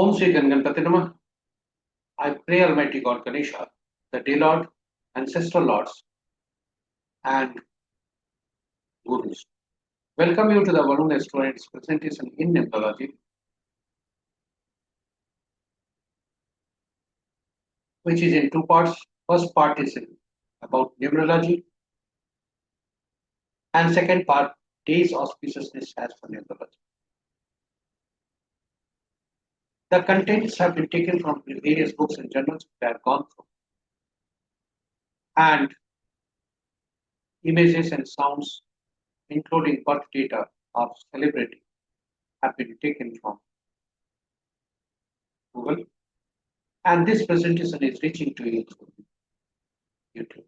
Om Sri Ganganpati Namah. I pray Almighty God Ganesha, the Day Lord, Ancestral Lords, and Gurus. Welcome you to the Varun Students presentation in Numerology, which is in two parts. First part is about numerology, and second part, days auspiciousness as per numerology. The contents have been taken from various books and journals that I have gone through, and images and sounds, including birth data of celebrity, have been taken from Google. And this presentation is reaching to you through YouTube.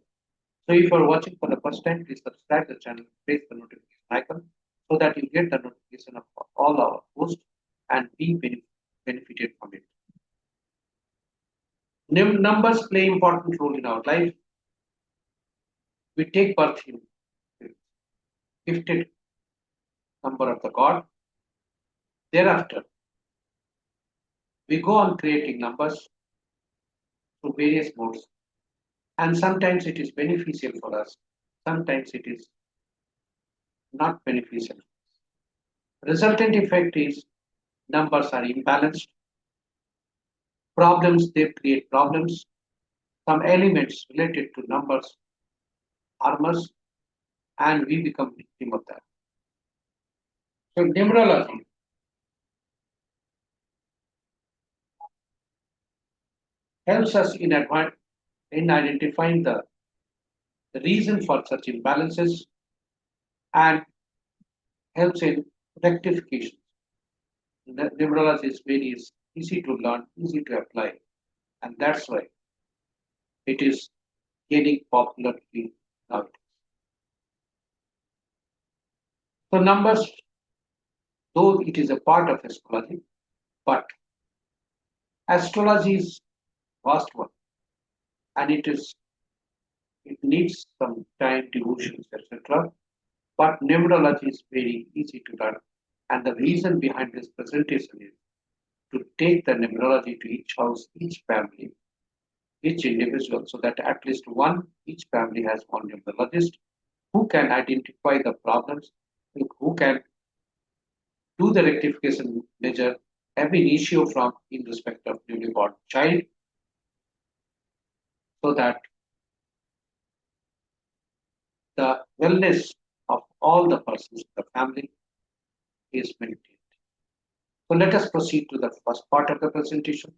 So if you are watching for the first time, please subscribe the channel, press the notification icon so that you get the notification of all our posts and be benefited from it. Numbers play important role in our life. We take birth in gifted number of the God. Thereafter, we go on creating numbers through various modes, and sometimes it is beneficial for us, sometimes it is not beneficial. Resultant effect is numbers are imbalanced. Problems, they create problems. Some elements related to numbers harm us, and we become victim of that. So numerology helps us in identifying the reason for such imbalances and helps in rectification. Numerology is very easy to learn, easy to apply, and that's why it is gaining popularity nowadays. So numbers, though it is a part of astrology, but astrology is vast one, and it needs some time, devotions, etc. But numerology is very easy to learn, and the reason behind this presentation is to take the numerology to each house, each family, each individual, so that at least each family has one numerologist who can identify the problems, who can do the rectification measure, ab initio from in respect of newly born child, so that the wellness of all the persons in the family is maintained. So let us proceed to the first part of the presentation.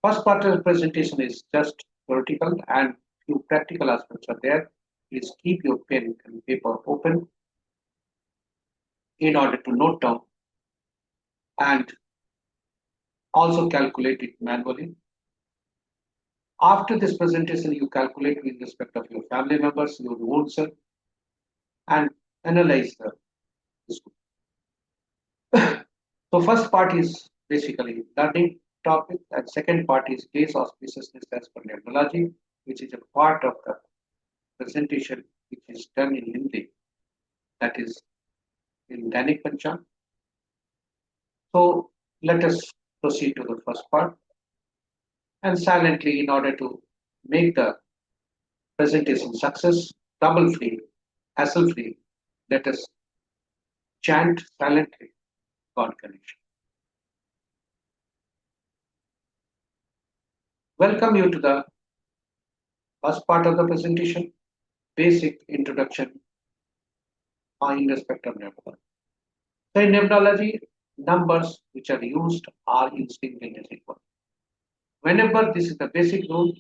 First part of the presentation is just theoretical and few practical aspects are there. Please keep your pen and paper open in order to note down and also calculate it manually. After this presentation, you calculate with respect of your family members, your own self, and analyze this. So first part is basically learning topic, and second part is days auspiciousness as per numerology, which is a part of the presentation which is done in Hindi, that is in Dainik Panchang. So let us proceed to the first part, and silently, in order to make the presentation success, trouble-free, hassle-free, let us chant silently God connection. Welcome you to the first part of the presentation, basic introduction in respect of numerology. So in numerology, numbers which are used are in single digit one. Whenever this is the basic rule,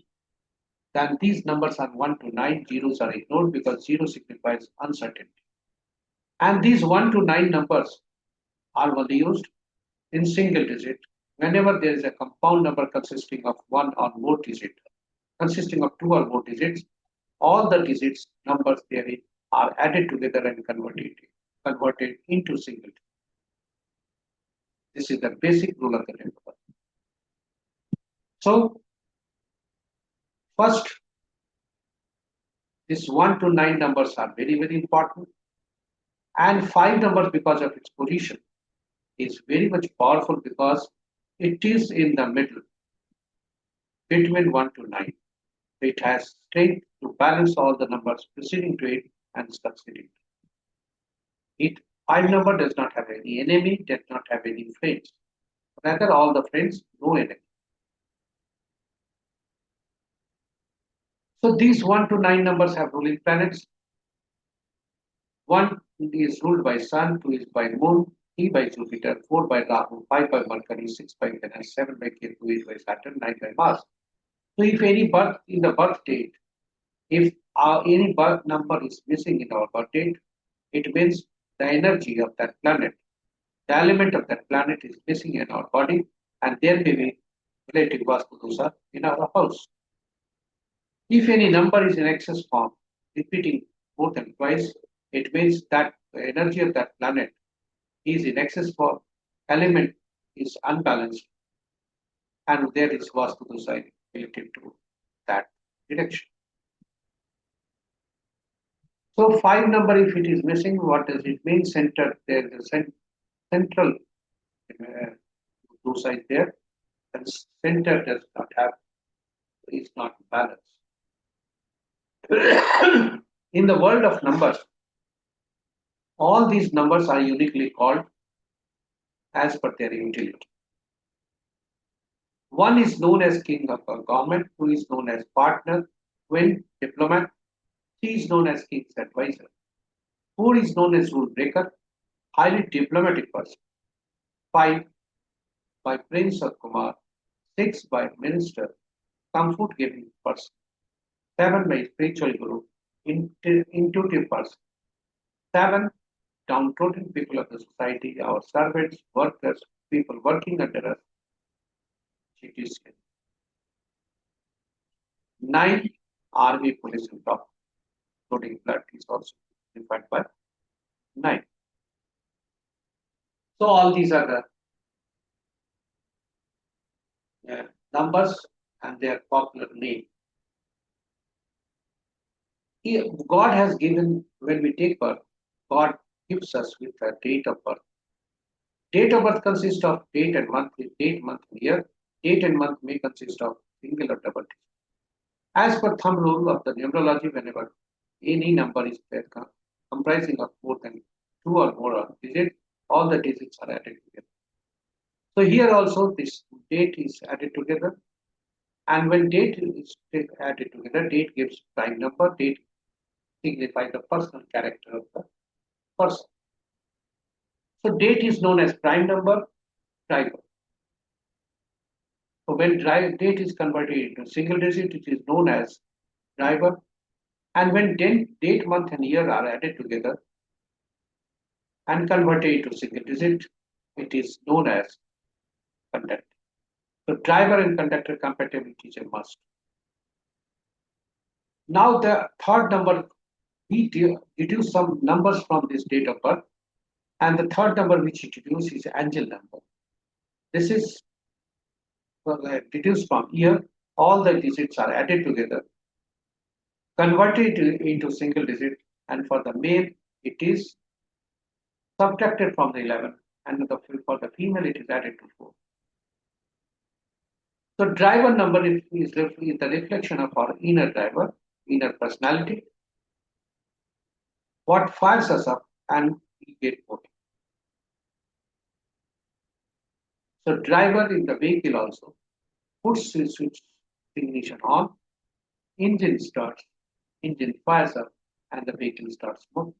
then these numbers are 1 to 9, zeros are ignored because 0 signifies uncertainty. And these 1 to 9 numbers are only used in single digit whenever there is a compound number consisting of 1 or more digit, consisting of 2 or more digits. All the digits numbers therein are added together and converted into single digit. This is the basic rule of the number. So first, this 1 to 9 numbers are very, very important. And 5 numbers, because of its position, is very much powerful because It is in the middle, between 1 to 9. It has strength to balance all the numbers preceding to it and succeeding. It 5 number does not have any enemy, does not have any friends. Rather, all the friends, no enemy. So these 1 to 9 numbers have ruling planets. 1 is ruled by Sun, 2 is by Moon, 3 by Jupiter, 4 by Rahu, 5 by Mercury, 6 by Venus, 7 by Ketu, 8 by Saturn, 9 by Mars. So if any birth in the birth date, if any birth number is missing in our birth date, it means the energy of that planet, the element of that planet is missing in our body, and there may be relative Vastu dosa in our house. If any number is in excess form, repeating more than twice, it means that the energy of that planet is in excess form, element is unbalanced, and there is Vastu dosa related to that direction. So 5 number, if it is missing, what does it mean? Center, there is a central dosa is there, and center does not have, is not balanced. In the world of numbers, all these numbers are uniquely called as per their utility. One is known as king of a government, 2 is known as partner, twin, diplomat, 3 is known as king's advisor, 4 is known as rule breaker, highly diplomatic person, 5 by prince or kumar, 6 by minister, comfort giving person, 7 by spiritual guru, intuitive person, 7 downtrodden people of the society, our servants, workers, people working under us, GTC. 9 army, police, and top, including blood is also defined by 9. So all these are the numbers and their popular name. God has given, when we take birth, God gives us with a date of birth. Date of birth consists of date and month, date, month, and year. Date and month may consist of single or double digit. As per thumb rule of the numerology, whenever any number is there comprising of more than 2 or more digits, all the digits are added together. So here also this date is added together, and when date is added together, date gives prime number, date signifies the personal character of the person. So date is known as prime number, driver. So when date is converted into single digit, it is known as driver. And when date, month, and year are added together and converted into single digit, it is known as conductor. So driver and conductor compatibility is a must. Now the third number, we deduce some numbers from this date of birth, and the third number which we deduce is angel number. This is deduced from year. All the digits are added together, converted into single digit, and for the male it is subtracted from the 11, and for the female it is added to 4. So driver number is the reflection of our inner driver, inner personality, what fires us up, and we get voted. So driver in the vehicle also puts the switch ignition on, engine starts, engine fires up, and the vehicle starts moving.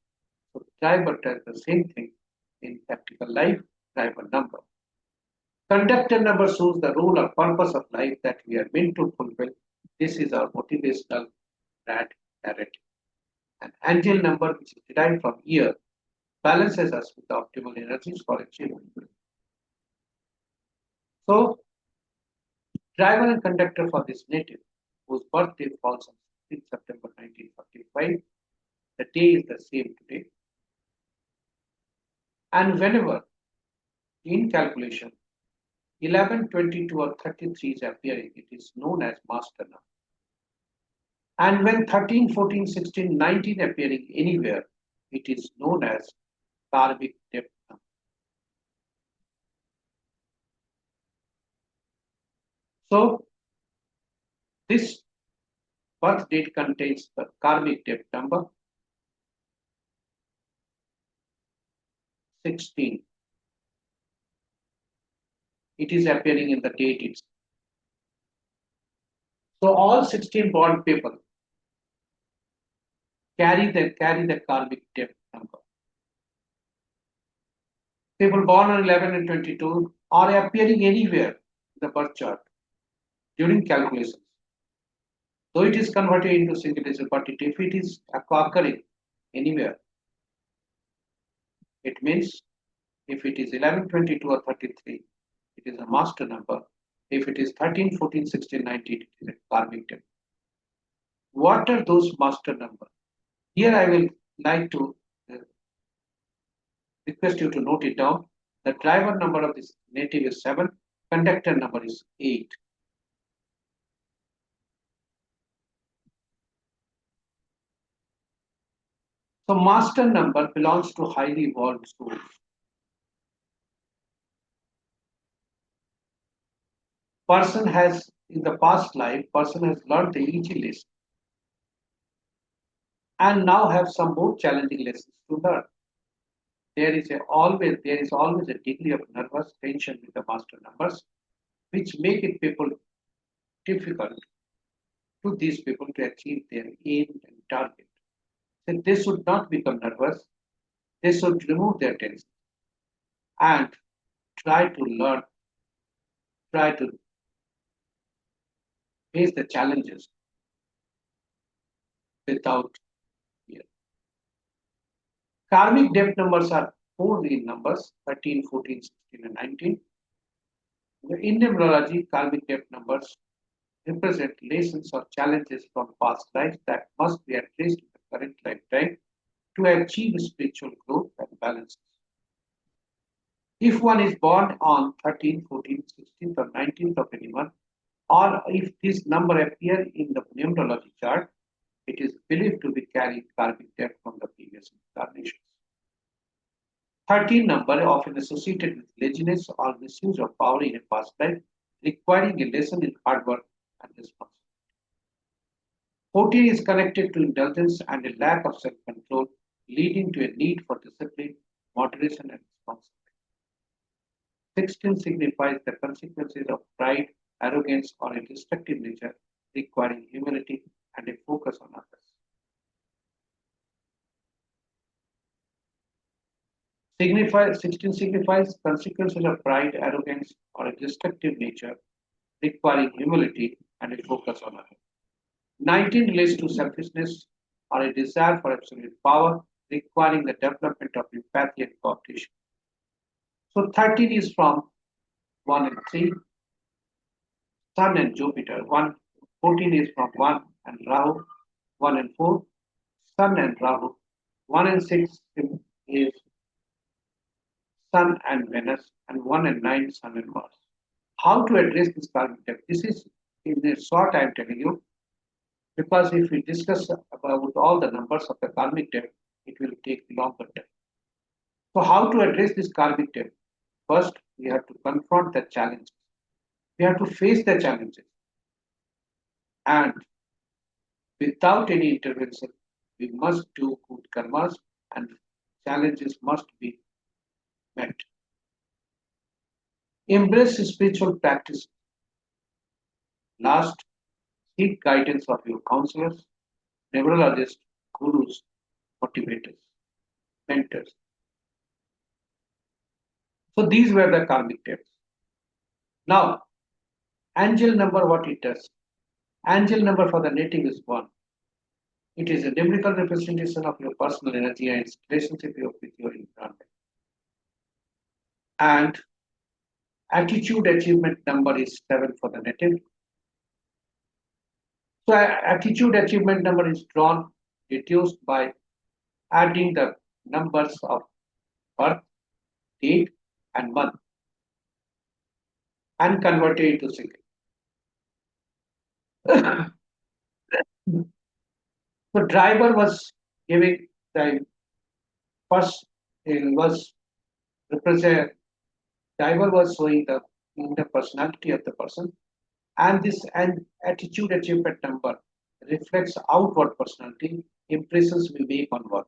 So driver does the same thing in practical life, driver number. Conductor number shows the role or purpose of life that we are meant to fulfill. This is our motivational narrative. An angel number, which is derived from year, balances us with the optimal energies for achievement. So, driver and conductor for this native, whose birthday falls on 16 September 1945, the day is the same today. And whenever in calculation 11, 22, or 33 is appearing, it is known as master number. And when 13, 14, 16, 19 appearing anywhere, it is known as karmic depth number. So this birth date contains the karmic depth number 16. It is appearing in the date itself. So all 16 born people carry the karmic depth number. People born on 11 and 22 are appearing anywhere in the birth chart during calculations. Though it is converted into single digit, but if it is occurring anywhere, it means if it is 11, 22 or 33, it is a master number. If it is 13, 14, 16, 19, it is a karmic depth. What are those master numbers? Here I will like to request you to note it down. The driver number of this native is 7, conductor number is 8. So master number belongs to highly evolved souls. Person has, in the past life, person has learned the easy lesson and now have some more challenging lessons to learn. There is always a degree of nervous tension with the master numbers, which make it people difficult to these people to achieve their aim and target. So they should not become nervous. They should remove their tension and try to learn, try to face the challenges without fear. Karmic depth numbers are 4 real numbers 13, 14, 16, and 19. In numerology, karmic depth numbers represent lessons or challenges from past lives that must be addressed in the current lifetime to achieve spiritual growth and balance. If one is born on 13, 14, 16th, or 19th of any month, or if this number appear in the numerology chart, it is believed to be carrying karmic debt from the previous incarnations. 13 number often associated with laziness or misuse of power in a past life, requiring a lesson in hard work and responsibility. 14 is connected to indulgence and a lack of self-control, leading to a need for discipline, moderation, and responsibility. 16 signifies the consequences of pride, arrogance, or a destructive nature, requiring humility and a focus on others. 16 signifies consequences of pride, arrogance, or a destructive nature, requiring humility and a focus on others. 19 relates to selfishness or a desire for absolute power, requiring the development of empathy and cooperation. So 13 is from 1 and 3, Sun and Jupiter. 14 is from 1 and Rahu, 1 and 4, Sun and Rahu. 1 and 6 is Sun and Venus, and 1 and 9, Sun and Mars. How to address this karmic debt? This is in a short I am telling you, because if we discuss about all the numbers of the karmic debt, it will take longer time. So how to address this karmic debt? First, we have to confront the challenges. We have to face the challenges. And without any intervention, we must do good karmas and challenges must be met. Embrace spiritual practice. Last, seek guidance of your counselors, neurologists, gurus, motivators, mentors. So these were the karmic debts. Now, angel number, what it does? Angel number for the native is 1. It is a numerical representation of your personal energy and its relationship with your environment. And attitude achievement number is 7 for the native. So attitude achievement number is drawn, reduced by adding the numbers of birth, date, and month and converted into single. So driver was giving the first was represent driver was showing the personality of the person, And this attitude achievement number reflects outward personality, impressions we make on work.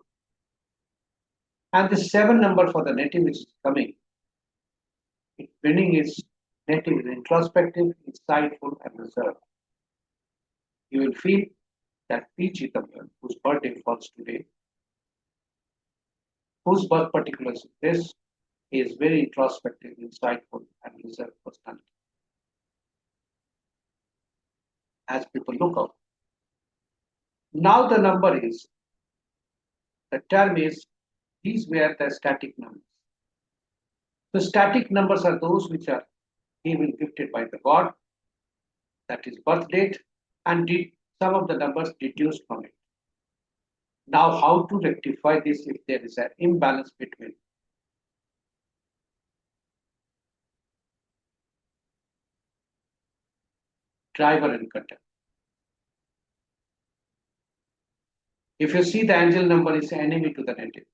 And the 7 number for the native is coming. Meaning is native is introspective, insightful, and reserved. You will feel that P. whose birthday falls today, whose birth particulars is this, is very introspective, insightful, and reserved personality. As people look out. Now the number is, the term is, these were the static numbers. The static numbers are those which are given gifted by the God, that is birth date, and some of the numbers deduced from it. Now, how to rectify this if there is an imbalance between driver and conductor? If you see the angel number is enemy to the native,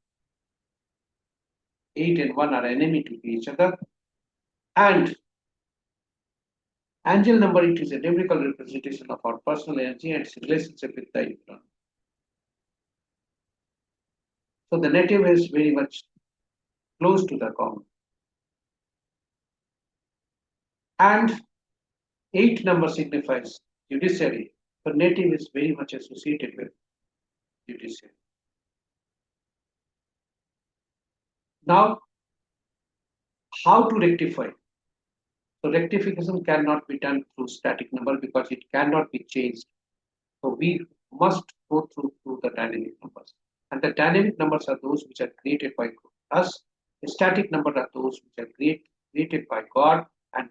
8 and 1 are enemy to each other, and angel number, it is a numerical representation of our personal energy and its relationship with the environment. So the native is very much close to the common. And 8 number signifies judiciary. So native is very much associated with judiciary. Now, how to rectify? So rectification cannot be done through static number because it cannot be changed. So we must go through the dynamic numbers. And the dynamic numbers are those which are created by us. The static numbers are those which are created by God, and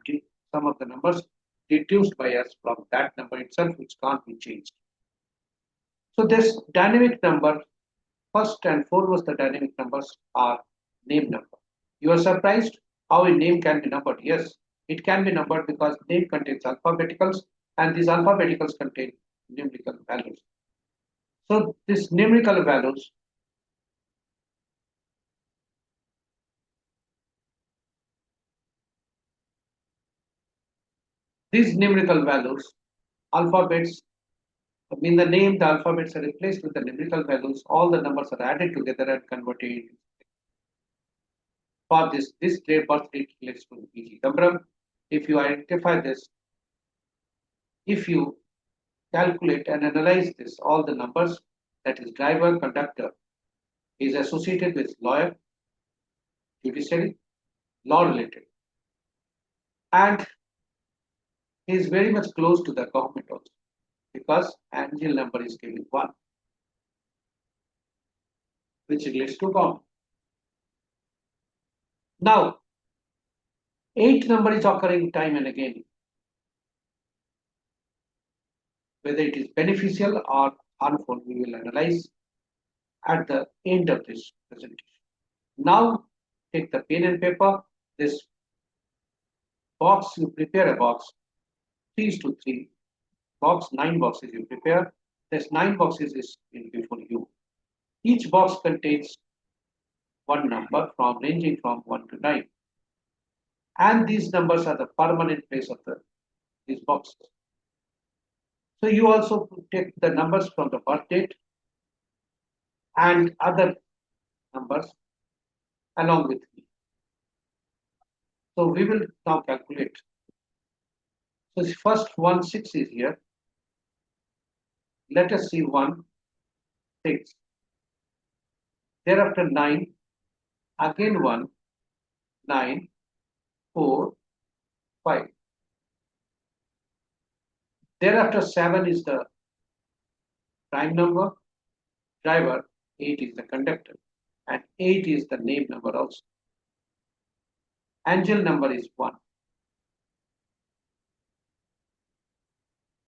some of the numbers deduced by us from that number itself, which can't be changed. So this dynamic number, first and foremost, the dynamic numbers are name number. You are surprised how a name can be numbered? Yes, it can be numbered because name contains alphabeticals, and these alphabeticals contain numerical values. So these numerical values alphabets, in the name, the alphabets are replaced with the numerical values. All the numbers are added together and converted. For this birth date relates to P.G. Gambram. If you identify this, if you calculate and analyze this, all the numbers, that is driver, conductor, is associated with lawyer, judiciary, law related. And he is very much close to the government also, because angel number is given 1, which relates to government. Now, 8 number is occurring time and again, whether it is beneficial or harmful, we will analyze at the end of this presentation. Now, take the pen and paper, this box, you prepare a box, 3:3, box, 9 boxes you prepare, there's 9 boxes is in before you. Each box contains one number ranging from 1 to 9. And these numbers are the permanent place of these boxes. So you also take the numbers from the birth date and other numbers along with me. So we will now calculate. So the first 1, 6 is here. Let us see 1, 6. Thereafter 9, again 1, 9, 4, 5. Thereafter 7 is the prime number, driver, 8 is the conductor, and 8 is the name number also. Angel number is 1.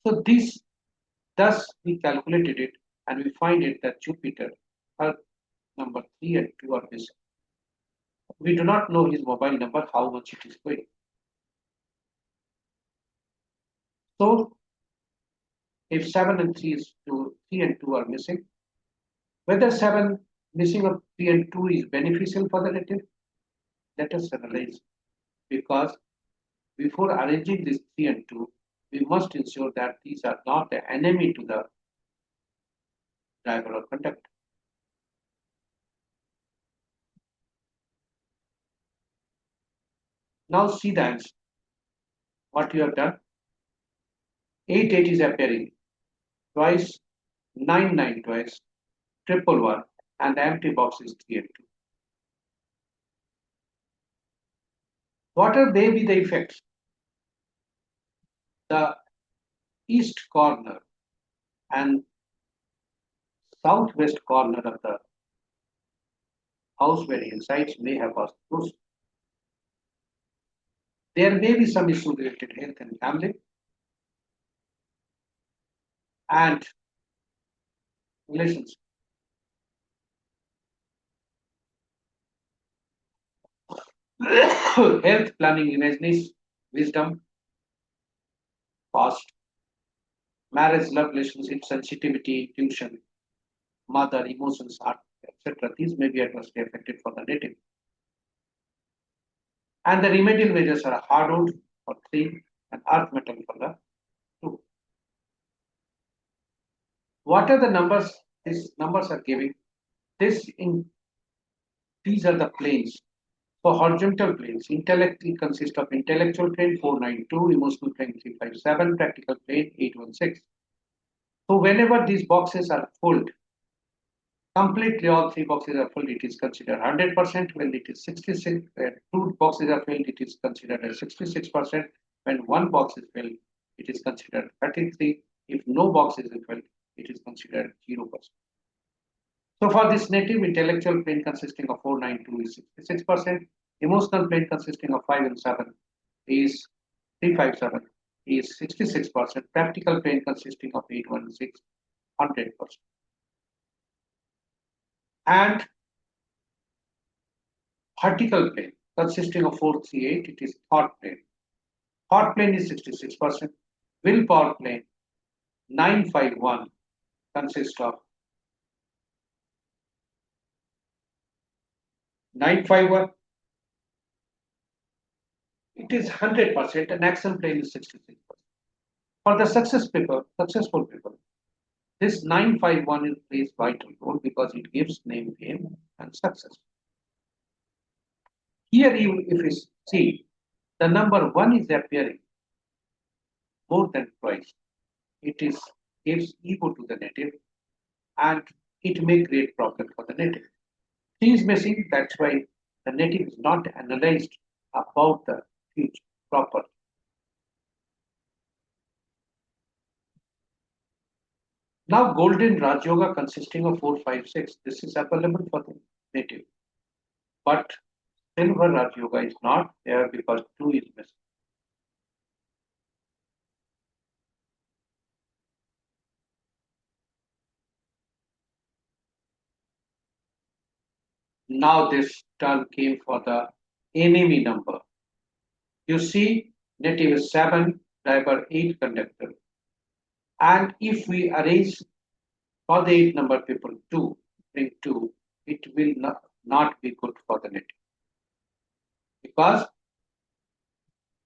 So thus we calculated it, and we find it that Jupiter, Earth number 3 and 2 are missing. We do not know his mobile number, how much it is going. So if 7 and 3 and 2 are missing, whether 7 missing of 3 and 2 is beneficial for the native, let us analyze. Because before arranging this 3 and 2, we must ensure that these are not the enemy to the driver or conductor. Now see the answer. What you have done? 8 is appearing twice, 9 twice, 111, and the empty box is 3 and 2. What are they be the effects? The east corner and southwest corner of the house where he resides may have auspicious. There may be some issue related to health and family. And relationship. Health, planning, imagination, wisdom, past, marriage, love, relationship, sensitivity, intuition, mother, emotions, art, etc. These may be adversely affected for the native. And the remedial measures are hardwood for 3 and earth metal for the 2. What are the numbers? These numbers are giving. These are the planes. So horizontal planes, intellect consist of intellectual plane 492, emotional plane 357, practical plane 816. So whenever these boxes are full, completely all 3 boxes are full, it is considered 100%. When it is 66, 2 boxes are filled, it is considered as 66%. When 1 box is filled, it is considered 33. If no box is filled, it is considered 0%. So for this native, intellectual plane consisting of 492 is 66%, emotional plane consisting of 5 and 7 is 357 is 66%, practical plane consisting of 816 100%. And vertical plane consisting of 438, it is thought plane. Thought plane is 66%, willpower plane 951 consists of 951. It is 100%, and action plane is 66%. For the successful people, this 951 plays vital role because it gives name, fame, and success. Here, if you see, the number 1 is appearing more than twice. It gives ego to the native, and it may create problem for the native. 3 is missing, that's why the native is not analyzed about the future properly. Now, golden Raj Yoga consisting of 4, 5, 6. This is available for the native. But silver Raj Yoga is not there because 2 is missing. Now this turn came for the enemy number. You see, native is 7, driver 8, conductor. And if we arrange for the 8 number people 2, bring 2, it will not be good for the native. Because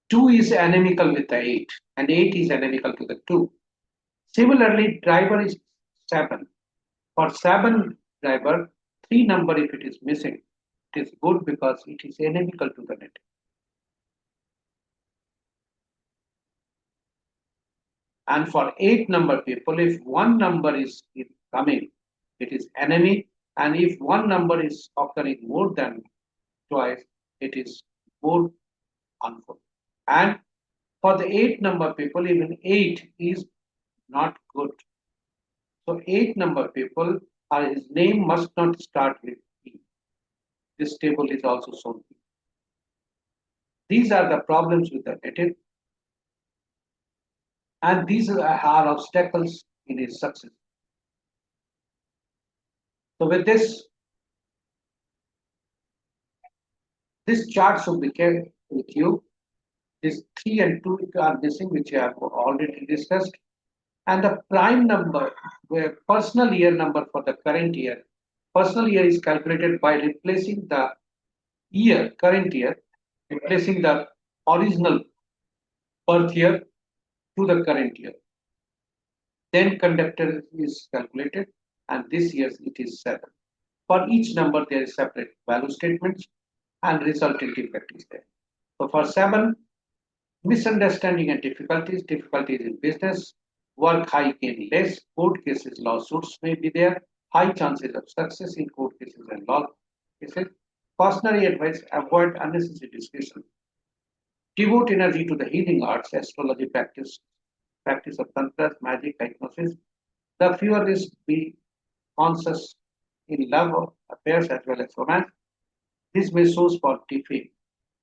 2 is anemical with the 8, and 8 is anemical to the 2. Similarly, driver is 7. For 7 driver, 3 number if it is missing, it is good because it is anemical to the native. And for 8 number people, if 1 number is coming, it is enemy. And if 1 number is occurring more than twice, it is more harmful. And for the 8 number people, even 8 is not good. So 8 number people, his name must not start with E. This table is also shown. These are the problems with the native. And these are obstacles in his success. So with this chart should be kept with you. These 3 and 2 are missing, which I have already discussed. And the prime number, where personal year number for the current year, personal year is calculated by replacing the year, current year, replacing the original birth year to the current year. Then conductor is calculated, and this year it is 7. For each number, there is separate value statements and resultant effect is there. So for 7, misunderstanding and difficulties in business, work high, gain less, court cases, lawsuits may be there, high chances of success in court cases and law cases. Cautionary advice, avoid unnecessary discussion. Devote energy to the healing arts, astrology practice of tantras, magic, hypnosis. The fewer risk be conscious in love affairs as well as romance. This may source for defeat.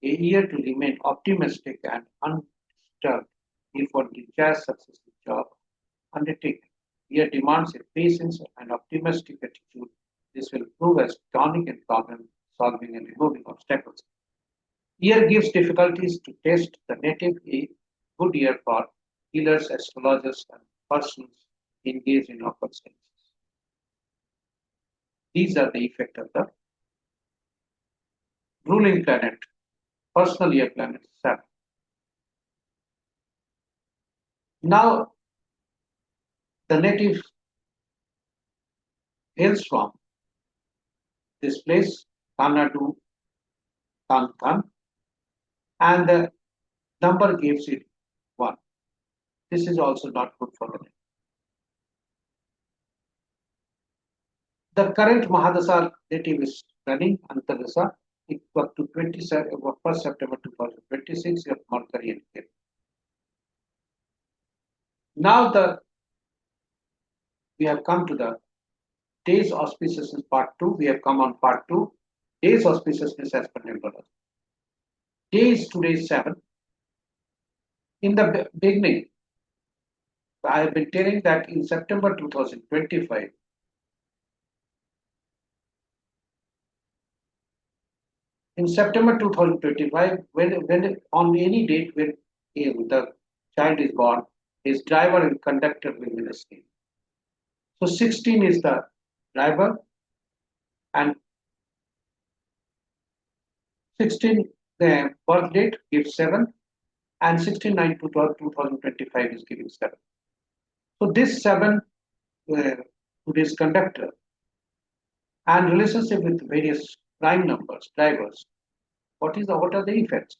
A year to remain optimistic and undisturbed if one desires success in job undertaken. Year demands a patience and optimistic attitude. This will prove as tonic in problem solving and removing obstacles. Year gives difficulties to test the native, a good year for healers, astrologers, and persons engaged in occult sciences. These are the effect of the ruling planet, personal year planet 7. Now, the native hails from this place, Kanadu, Kankan, and the number gives it 1. This is also not good for the name. The current Mahadasa native is running Antardasa equal to 1st September 2026 of Mercury and Ketu. Now we have come to the days auspiciousness part 2. We have come on part 2. Days auspiciousness as per numerology. Days today 7. In the beginning, I have been telling that in September 2025, when on any date when the child is born, his driver and conductor will be the same. So 16 is the driver, and 16 the birth date gives 7, and 16/9/2025 is giving 7. So this 7 to this conductor and relationship with various prime numbers, drivers. What are the effects?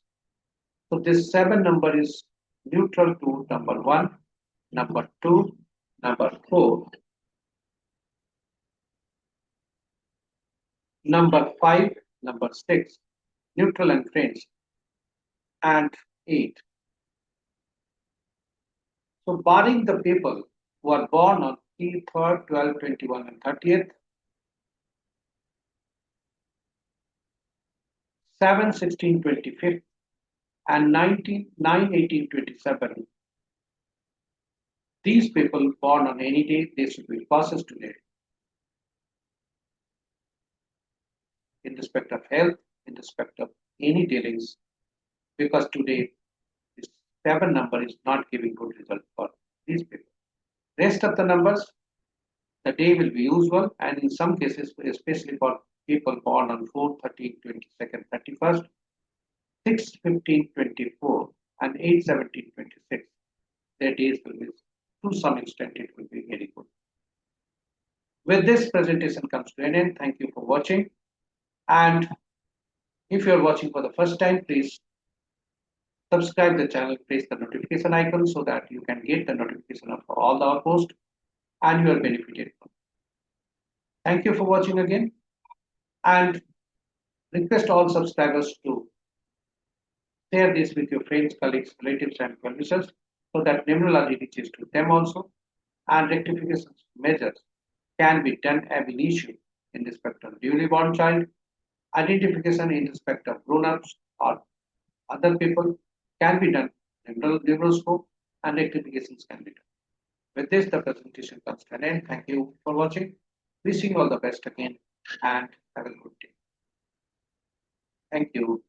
So this 7 number is neutral to number 1, number 2, number 4, number 5, number 6, neutral and friends, and 8. So barring the people who are born on 3rd, 12th, 21, and 30th, 7, 16, 25th, and 19, 9, 18, 27. These people born on any day, they should be cautious today. In respect of health, in respect of any dealings, because today this 7 number is not giving good result for these people. Rest of the numbers, the day will be usual, and in some cases, especially for people born on 4, 13, 22nd, 31st, 6, 15, 24, and 8, 17, 26, their days will be, to some extent, it will be very good. With this presentation comes to an end. Thank you for watching. And if you are watching for the first time, please subscribe the channel, press the notification icon so that you can get the notification of all our posts and you are benefited from. Thank you for watching again, and request all subscribers to share this with your friends, colleagues, relatives, and well-wishers so that numerology reaches to them also, and rectification measures can be done ab initio in respect of newly born child, identification in respect of grown-ups or other people can be done in numeroscope, and rectifications can be done. With this, the presentation comes to an end. Thank you for watching. Wishing you all the best again, and have a good day. Thank you.